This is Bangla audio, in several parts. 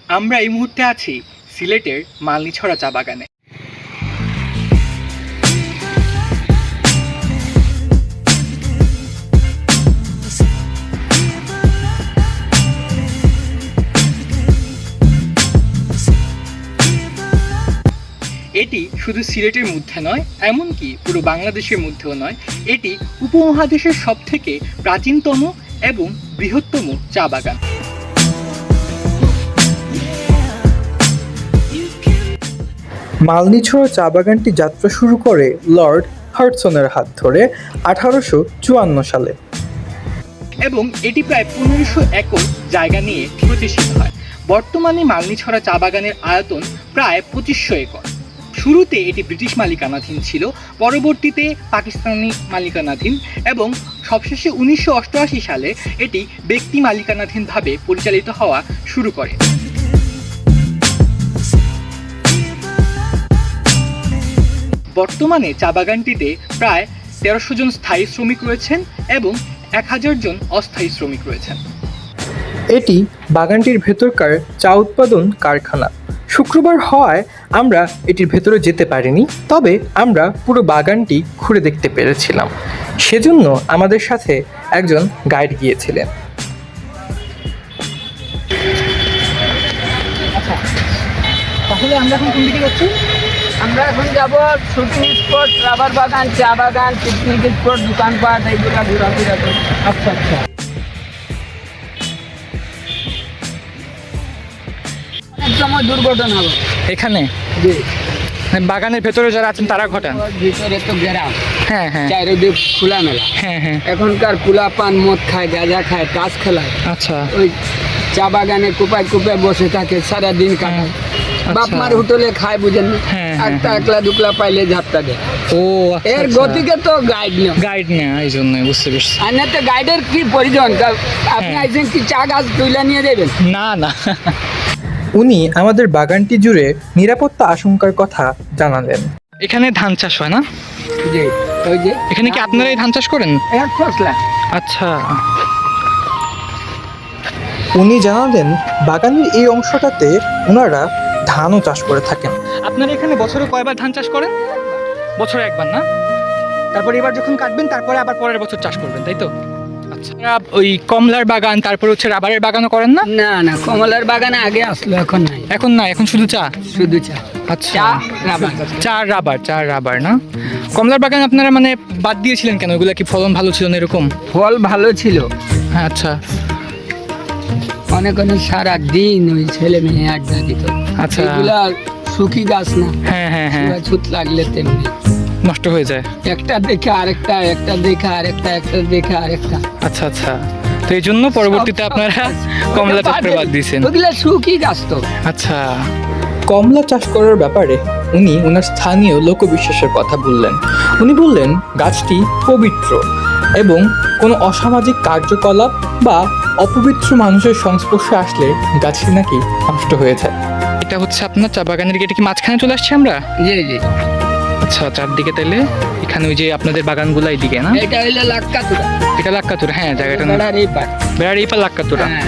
আমরা এই মুহূর্তে আছি সিলেটের মালনীছড়া চা বাগানে। এটি শুধু সিলেটের মধ্যে নয়, এমনকি পুরো বাংলাদেশের মধ্যেও নয়, এটি উপমহাদেশের সবথেকে প্রাচীনতম এবং বৃহত্তম চা বাগান। মালনীছড়া চা বাগানটি যাত্রা শুরু করে লর্ড হার্টসনের হাত ধরে 1854 সালে এবং এটি প্রায় 1500 একর জায়গা নিয়ে প্রতিষ্ঠিত হয়। বর্তমানে মালনীছড়া চা বাগানের আয়তন প্রায় 2500 একর। শুরুতে এটি ব্রিটিশ মালিকানাধীন ছিল, পরবর্তীতে পাকিস্তানি মালিকানাধীন এবং সবশেষে 1988 সালে এটি ব্যক্তি মালিকানাধীনভাবে পরিচালিত হওয়া শুরু করে। বর্তমানে চা বাগানটিতে প্রায় 1300 জন স্থায়ী শ্রমিক রয়েছেন এবং 1000 জন অস্থায়ী শ্রমিক রয়েছেন। এটি বাগানটির ভেতরকার চা উৎপাদন কারখানা। শুক্রবার হওয়ায় আমরা এটির ভেতরে যেতে পারিনি, তবে আমরা পুরো বাগানটি ঘুরে দেখতে পেরেছিলাম। সেজন্য আমাদের সাথে একজন গাইড গিয়েছিলেন। আচ্ছা, তাহলে আমরা এখন কোন দিকে যাচ্ছি? আমরা এখন যাব শুটিং স্পট, রাবার বাগান, চা বাগান, পিকনিক স্পট, দোকানপাট এইগুলো ঘোরাফেরা করব। আচ্ছা আচ্ছা, অনেক সময় দুর্ঘটনা হবে এখানে জি, বাগানের ভেতরে যারা আছেন তারা ঘটান। ভিতরে তো গ্রাম, হ্যাঁ হ্যাঁ চারিদিক খোলামেলা। হ্যাঁ হ্যাঁ, এখনকার পোলা পান মদ খায়, গাঁজা খায়, তাস খেলায়, আচ্ছা ওই চা বাগানে কুপায় কুপায় বসে থাকে, সারাদিন কাটায়। বাপ মার হোটেলে খায়, বুঝেন না, হ্যাঁ, একটা একলা দুকলা পাইলে ঝাপটা দেয়। ও এর গতিকে তো গাইড নেই, গাইড না, এই জন্য বুঝতে পারছি। আর না তো গাইডের কি প্রয়োজন? আপনি হ্যাঁ। আইসেন কি চা গাছ তুলে নিয়ে যাবেন? না না, উনি আমাদের বাগানটি জুড়ে নিরাপত্তা আশঙ্কার কথা জানালেন। এখানে ধান চাষ হয় না? জি, ওই যে এখানে কি আপনারাই ধান চাষ করেন? এক ফসলা। আচ্ছা, উনি জানালেন বাগানের এই অংশটাতে ওনারা ধানও চাষ করে থাকেন। আপনারা এখানে বছরে কয়বার ধান চাষ করেন? বছরে একবার না? তারপর এবার যখন কাটবেন তারপরে আবার পরের বছর চাষ করবেন, তাই তো? আচ্ছা, ওই কমলার বাগান, তারপর হচ্ছে রাবারের বাগানও করেন না? না না, কমলার বাগানে আগে আসলো, এখন নাই, এখন না, এখন শুধু চা। শুধু চা। আচ্ছা, চা, রাবার। চা রাবার না? কমলার বাগান আপনারা মানে বাদ দিয়েছিলেন কেন? ওগুলা কি ফলন ভালো ছিল না এরকম? ফল ভালো ছিল, হ্যাঁ, আচ্ছা অনেক অনেক সারা দিন ওই ছেলে মেয়ে আড্ডা দিত। আচ্ছা, এগুলা শুকি গাছ না, হ্যাঁ হ্যাঁ হ্যাঁ, ছুত লাগলে তেমনি নষ্ট হয়ে যায়। একটা দেখে আরেকটা, একটা দেখে আরেকটা, একটা দেখে আরেকটা। আচ্ছা আচ্ছা, তো এই জন্য পরবর্তীতে আপনারা কমলা চাষ করে বাদ দিয়েছেন। ওগুলা শুকি গাছ তো। আচ্ছা, কমলা চাষ করার ব্যাপারে উনি ওনার স্থানীয় লোকবিশ্বাসের কথা বললেন। উনি বললেন গাছটি পবিত্র এবং কোনো অসামাজিক কার্যকলাপ বা অপবিত্র মানুষের সংস্পর্শে আসলে গাছটি নাকি নষ্ট হয়ে যায়। এটা হচ্ছে আপনার চা বাগানের গেটে কি মাঝখানে চলে আসছি আমরা? জি জি, আচ্ছা, চারদিকে তাইলে এখানে ওই যে আপনাদের বাগানগুলো এইদিকে না? এটা হইলো লাক্কাতুরা। এটা লাক্কাতুরা, হ্যাঁ জায়গাটা না? বেড়ার এই পার, বেড়ার এই পার লাক্কাতুরা। হ্যাঁ,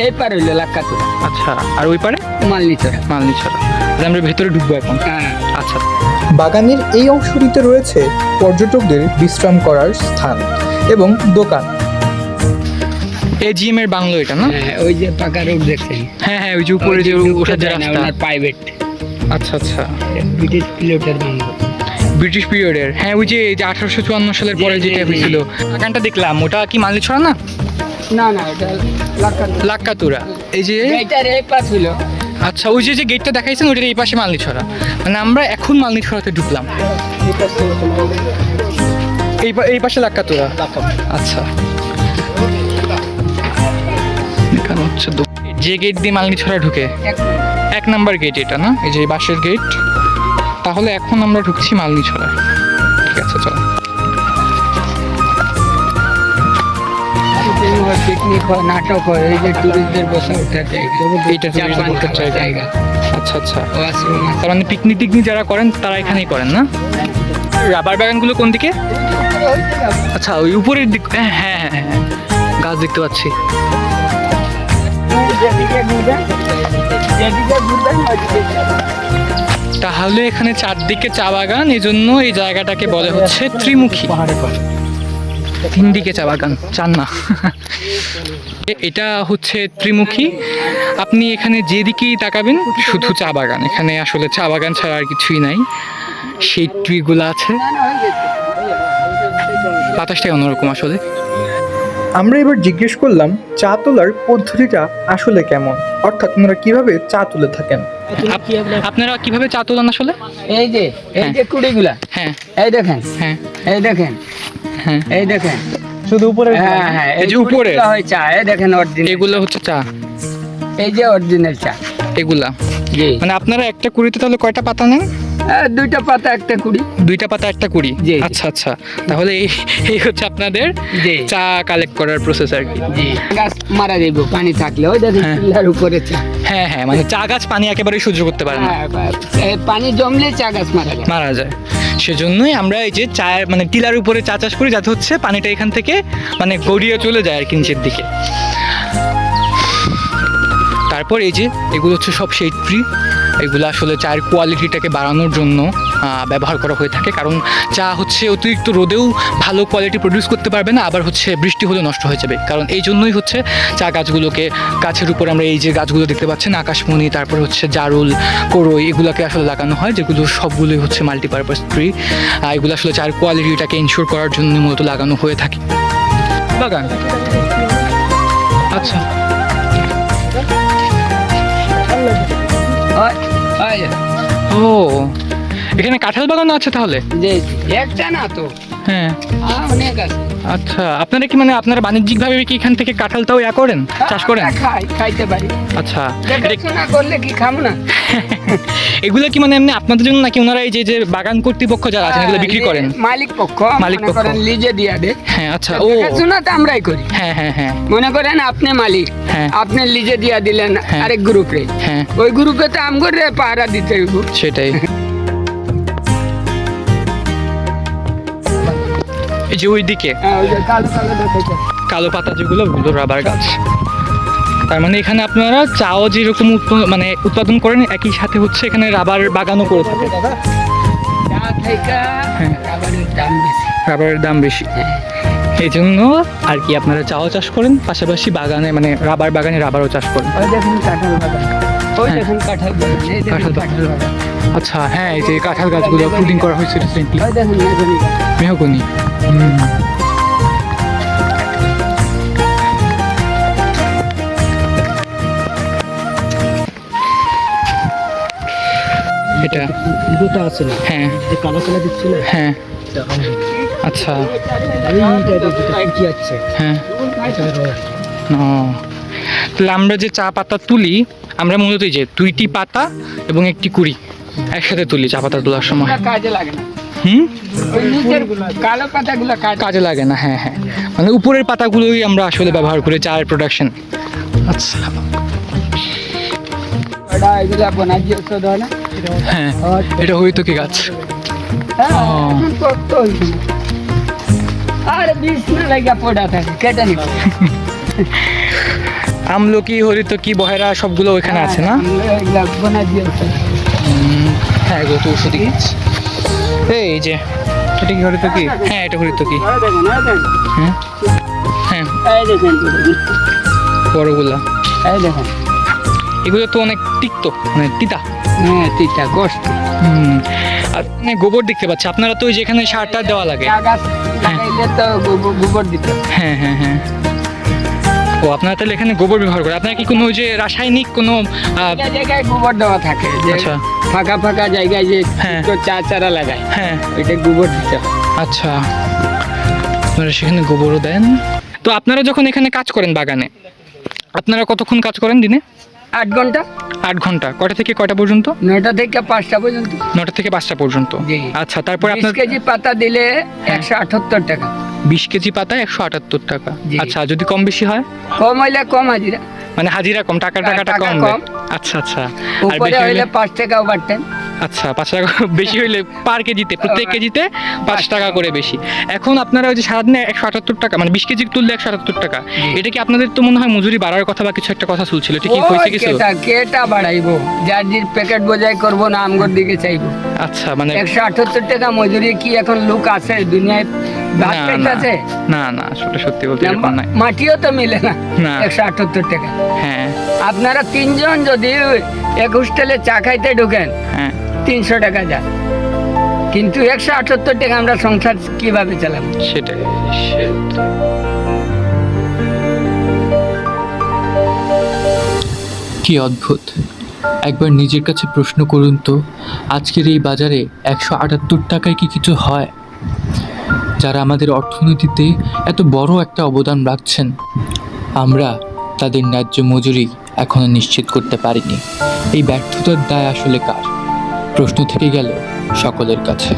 এই পার হইলো লাক্কাতুরা, আচ্ছা, আর ওই পারে মালনীছড়া। মালনীছড়া। তাহলে আমরা ভেতরে ঢুকবো এখন। হ্যাঁ, আচ্ছা, বাগানের এই অংশটিতে রয়েছে পর্যটকদের বিশ্রাম করার স্থান এবং দোকান। এজিএম এর বাংলো এটা না? হ্যাঁ, ওই যে পাকা রোড দেখছেন, হ্যাঁ হ্যাঁ, ওই যে উপরে যে ওঠার যে রাস্তা। ওনার প্রাইভেট, আচ্ছা আচ্ছা, ব্রিটিশ পিলোটের বাংলো। ব্রিটিশ পিরিয়ডের, হ্যাঁ ওই যে 1854 সালের পরে যেটা হয়েছিল। বাগানটা দেখলাম, ওটা কি মালনীছড়া না? না না, এটা লাক্কাতুরা। লাক্কাতুরা, এই যে এইটার এই পাশ হইলো। আচ্ছা, ওই যে যে গেটটা দেখাইছেন ওইটার এই পাশে মালনীছড়া, মানে আমরা এখন মালনীছড়াতে ঢুকলাম। এই পাশে লাক্কাতুরা। আচ্ছা, এখানে হচ্ছে যে গেট দিয়ে মালনীছড়া ঢুকে, 1 নাম্বার গেট এটা না? এই যে বাঁশের গেট। তাহলে এখন আমরা ঢুকছি মালনীছড়া। ঠিক আছে, চলো। পিকনিক হয়, নাটক হয়, এই যে টুরিস্টদের বসে ওঠার জায়গা, এইটা চা পান খাওয়ার জায়গা। আচ্ছা আচ্ছা, ও আশ্রম আছে। তার মানে পিকনিক টিকনিক যারা করেন তারা এখানেই করেন না? রাবার বাগানগুলো কোন দিকে? আচ্ছা, ওই উপরের দিক। হ্যাঁ হ্যাঁ হ্যাঁ হ্যাঁ, গাছ দেখতে পাচ্ছি। যেদিকে ঘুরবেন যেদিকে ঘুরবেন ওইদিকে যাবেন। তাহলে এখানে চারদিকে চা বাগান, এই জন্য এই জায়গাটাকে বলে হচ্ছে ত্রিমুখী। তিন দিকে চা বাগান, চান না। এটা হচ্ছে ত্রিমুখী। আপনি এখানে যেদিকেই তাকাবেন শুধু চা বাগান, এখানে আসলে চা বাগান ছাড়া আর কিছুই নাই। সেই ট্রিগুলো আছে, না, হয়ে গেছে। বাতাসটাই অন্যরকম আসলে। আমরা এবার জিজ্ঞেস করলাম চা তোলার পদ্ধতিটা আসলে কেমন, অর্থাৎ ওনারা কিভাবে চা তুলে থাকেন। আপনারা কিভাবে চা তোলেন আসলে? এই যে কুড়িগুলা, হ্যাঁ এই দেখেন, হ্যাঁ এই দেখেন, হ্যাঁ, এই দেখেন, শুধু উপরে হ্যাঁ, এই যে উপরে? কুড়িগুলা হয় চা, এই দেখেন অরিজিনাল, এগুলো হচ্ছে চা, এই যে অরিজিনাল চা। এগুলা জি, মানে আপনারা একটা কুড়িতে তাহলে কয়টা পাতা নেন? দুইটা পাতা একটা কুড়ি। দুইটা পাতা একটা কুড়ি। জি। আচ্ছা আচ্ছা, তাহলে এই হচ্ছে আপনাদের জি, চা কালেক্ট করার প্রসেস আর কি। জি, গাছ মারা যাইব পানি থাকলে, ওই দেখেন হ্যাঁ। পিলার উপরে চা। হ্যাঁ হ্যাঁ, মানে চা গাছ পানি একেবারেই সহ্য করতে পারে না, হ্যাঁ, পানি জমলে চা গাছ মারা যায়। মারা যায়। সেজন্যই আমরা এই যে চায়ের মানে টিলার উপরে চা চাষ করি, যাতে হচ্ছে পানিটা এখান থেকে মানে গড়িয়ে চলে যায় আর কি নিচের দিকে। তারপর এই যে এগুলো হচ্ছে সব সেই ট্রি, এগুলো আসলে চায়ের কোয়ালিটিটাকে বাড়ানোর জন্য ব্যবহার করা হয়ে থাকে। কারণ চা হচ্ছে অতিরিক্ত রোদেও ভালো কোয়ালিটি প্রডিউস করতে পারবে না, আবার হচ্ছে বৃষ্টি হলে নষ্ট হয়ে যাবে। কারণ এই জন্যই হচ্ছে চা গাছগুলোকে, গাছের উপর আমরা এই যে গাছগুলো দেখতে পাচ্ছেন, আকাশমণি, তারপর হচ্ছে জারুল, করই, এগুলোকে আসলে লাগানো হয়, যেগুলো সবগুলোই হচ্ছে মাল্টিপারপাস ট্রি। এগুলো আসলে চায়ের কোয়ালিটিটাকে ইনশিওর করার জন্য মূলত লাগানো হয়ে থাকে। বাগান, আচ্ছা ও, এখানে কাঁঠাল বাগান আছে তাহলে? জি, একটা না তো, হ্যাঁ অনেক আছে। আচ্ছা, আপনারা কি মানে আপনারা বাণিজ্যিকভাবে কি এখান থেকে কাঁঠালটাও করেন, চাষ করেন? আমরা খাইতে পারি। আচ্ছা, দেখাশোনা করলে কি খাবো না? এগুলো কি মানে এমনি আপনাদের জন্য নাকি ওনারা এই যে যে বাগান কর্তৃপক্ষ যারা আছেন এগুলো বিক্রি করেন? মালিক পক্ষ, মালিক মনে পক্ষ। করেন লিজে দিয়া দে। হ্যাঁ আচ্ছা, ও দেখাশোনা তো আমরাই করি। হ্যাঁ হ্যাঁ হ্যাঁ মনে করেন আপনি মালিক, হ্যাঁ। আপনি লিজে দিয়া দিলেন হ্যাঁ। আরেক গ্রুপে, হ্যাঁ ওই গ্রুপে তো আম করে পাহারা দিতে হইব। সেটাই। এই যে ওইদিকে ওই যে কালো কালো দেখাচ্ছে। কালো পাতা যেগুলো, ওগুলো রাবার গাছ। তার মানে এখানে আপনারা চাও যেরকম মানে উৎপাদন করেন, একই সাথে হচ্ছে এখানে রাবার বাগানও করে থাকেন। চা থেকে হ্যাঁ। রাবারের দাম বেশি। রাবারের দাম বেশি, এই জন্য আর কি আপনারা চাও চাষ করেন, পাশাপাশি বাগানে মানে রাবার বাগানে রাবারও চাষ করেন। ওই দেখুন কাঁঠাল বাগান, ওই হ্যাঁ। দেখুন কাঁঠাল বাগান, এই দেখুন কাঁঠাল বাগান। কাঁঠাল বাগান, আচ্ছা হ্যাঁ, এই যে কাঁঠাল গাছগুলো পুডিং করা হয়েছে রিসেন্টলি। ওই দেখুন মেহগনি গাছ। মেহগনি। এটা দুটো আছে না, হ্যাঁ যে কালো কালো দিচ্ছিল, হ্যাঁ আচ্ছা কি আছে হ্যাঁ ও, তাহলে আমরা যে চা পাতা তুলি, আমরা মূলত এই যে 2টি পাতা এবং একটি কুড়ি একসাথে তুলি চা পাতা তোলার সময়। কাজে লাগে না, হুম, ওই নিচের কালো পাতাগুলো কাজে লাগে না। হ্যাঁ হ্যাঁ, মানে উপরের পাতাগুলোই আমরা আসলে ব্যবহার করি চায়ের প্রোডাকশন। আচ্ছা ওটা এগুলা বনাজি ওষুধ হয় না। হ্যাঁ, এটা হয়তো কি গাছ? হ্যাঁ, ও। এখন কত হইছে না। আর বিষ না লাগিয়া পড়া থাকে, কেটে নিব। আমলকি, হরিতকি, বহেরা সবগুলো ওইখানে আছে না? এগুলা বনাজি ওষুধ। হ্যাঁ, এগুলো তো ওষুধি গাছ। এই যে এটা কি হরিতকি? হ্যাঁ, এটা হরিতকি। ওই দেখেন, ওই দেখেন, হ্যাঁ হ্যাঁ, এই দেখেন, বড়গুলা। এই দেখেন। এগুলো তো অনেক তিক্ত, মানে তিতা। হ্যাঁ, তিতা কষ্ট। আর মানে গোবর দেখতে পাচ্ছি, আপনারা তো ওই যেখানে সারটা দেওয়া লাগে। চা গাছ লাগাইলে তো গোবর দিতে হয়। হ্যাঁ হ্যাঁ হ্যাঁ, ও আপনারা তাহলে এখানে গোবর ব্যবহার করেন? আপনারা কি কোনো ওই যে রাসায়নিক কোনো জায়গায় জায়গায় গোবর দেওয়া থাকে, যে আচ্ছা ফাঁকা ফাঁকা জায়গায় যে হ্যাঁ। তো চা চারা লাগায়, হ্যাঁ ওইটা গোবর দিতে হয়। আচ্ছা, আপনারা সেখানে গোবরও দেন। তো আপনারা যখন এখানে কাজ করেন বাগানে, আপনারা কতক্ষণ কাজ করেন দিনে? 8 ঘন্টা, 8 ঘন্টা। কয়টা থেকে কয়টা পর্যন্ত? 9টা থেকে 5টা পর্যন্ত। 9টা থেকে 5টা পর্যন্ত। জি। আচ্ছা, তারপরে 20 আপনার কেজি পাতা দিলে 178 টাকা। 20 কেজি পাতায় 178 টাকা। জি। আচ্ছা, যদি কম বেশি হয়? কম হইলে কম হাজিরা, মানে হাজিরা কম, টাকাটা টাকা কম। কম। আচ্ছা আচ্ছা। আর উপরে বেশি হলে? হইলে 5 টাকা ওভারটাইম। আচ্ছা 5 টাকা বেশি হইলে পার কেজিতে, প্রত্যেক কেজিতে 5 টাকা করে বেশি। এখন আপনারা ওই যে সারাদিনে 178 টাকা, মানে 20 কেজি তুললে 178 টাকা, এটা কি আপনাদের তো মনে হয় মজুরি বাড়ার কথা বা কিছু একটা কথা চলছিল, এটা কি হয়েছে কিছু? কেটা বাড়াইবো, যার জির প্যাকেট বোঝাই করবো না আমগর দিকে চাইবো। আচ্ছা মানে 178 টাকা মজুরি কি এখন লোক আছে দুনিয়ায়? ভাত খাইতেছে? না না আসলে সত্যি বলতে এরকম নাই। মাটিও তো মিলে না না। 178 টাকা। হ্যাঁ আপনারা 3 জন যদি এক হোস্টেলে চা খাইতে ঢুকেন হ্যাঁ 300 টাকা যায়, কিন্তু 178 টাকা আমরা সংসার কিভাবে চালাবো? সেটাই। কি অদ্ভুত! একবার নিজের কাছে প্রশ্ন করুন তো, আজকের এই বাজারে 178 টাকায় কি কিছু হয়? যারা আমাদের অর্থনীতিতে এত বড় একটা অবদান রাখছেন, আমরা তাদের ন্যায্য মজুরি এখনো নিশ্চিত করতে পারিনি। এই ব্যর্থতার দায় আসলে কার? প্রশ্ন থেকে গেল সকলের কাছে।